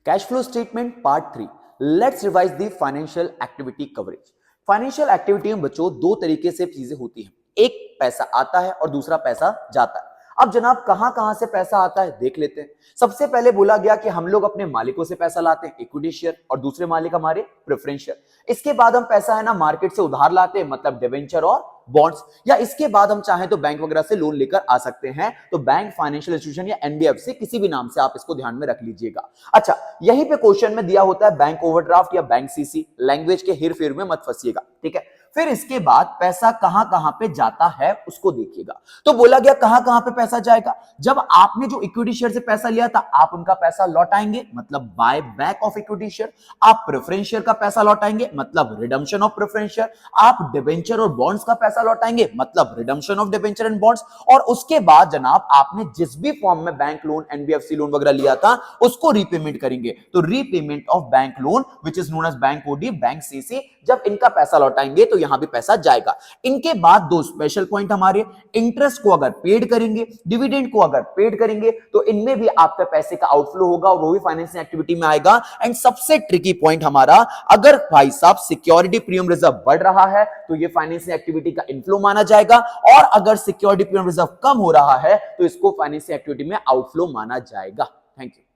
Cash flow statement part 3। Let's revise the financial activity coverage. Financial activity में बच्चों दो तरीके से चीजें होती हैं, एक पैसा आता है और दूसरा पैसा जाता है। अब जनाब कहां से पैसा आता है देख लेते हैं। सबसे पहले बोला गया कि हम लोग अपने मालिकों से पैसा लाते हैं, इक्विटी शेयर, और दूसरे मालिक हमारे प्रेफरेंस शेयर। इसके बाद हम पैसा है ना मार्केट से उधार लाते हैं, मतलब डिवेंचर और बॉन्ड्स, या इसके बाद हम चाहें तो बैंक वगैरह से लोन लेकर आ सकते हैं। तो बैंक, फाइनेंशियल इंस्टीट्यूशन या एनबीएफसी, किसी भी नाम से आप इसको ध्यान में रख लीजिएगा। अच्छा, यहीं पे क्वेश्चन में दिया होता है बैंक ओवरड्राफ्ट या बैंक सीसी, लैंग्वेज के हेर फेर में मत फंसिएगा, ठीक है। फिर इसके बाद पैसा कहां पे जाता है उसको देखिएगा। तो बोला गया कहां पे पैसा जाएगा। जब आपने जो इक्विटी शेयर से पैसा लिया था आप उनका पैसा लौटाएंगे, मतलब buy back of equity share. आप प्रेफरेंस शेयर का पैसा लौटाएंगे, मतलब रिडम्पशन ऑफ प्रेफरेंस शेयर। आप डिबेंचर और बॉन्ड्स का पैसा लौटाएंगे, मतलब redemption of debenture and bonds. और उसके बाद जनाब आपने जिस भी फॉर्म में बैंक लोन, एनबीएफसी लोन वगैरह लिया था उसको रीपेमेंट करेंगे। तो repayment of bank loan which is known as bank OD, bank CC, जब इनका पैसा लौटाएंगे तो यहां भी पैसा जाएगा। इनके बाद दो स्पेशल पॉइंट हमारे, इंटरेस्ट को अगर पेड करेंगे, डिविडेंड को अगर पेड करेंगे, तो इनमें भी आपका पैसे का आउटफ्लो होगा और वो भी फाइनेंसिंग एक्टिविटी में आएगा। एंड सबसे ट्रिकी पॉइंट हमारा, अगर भाई साहब सिक्योरिटी प्रीमियम रिजर्व बढ़ रहा है तो ये फाइनेंसिंग एक्टिविटी का इनफ्लो माना जाएगा, और अगर सिक्योरिटी प्रीमियम रिजर्व कम हो रहा है तो इसको फाइनेंसिंग एक्टिविटी में आउटफ्लो माना जाएगा। Thank you.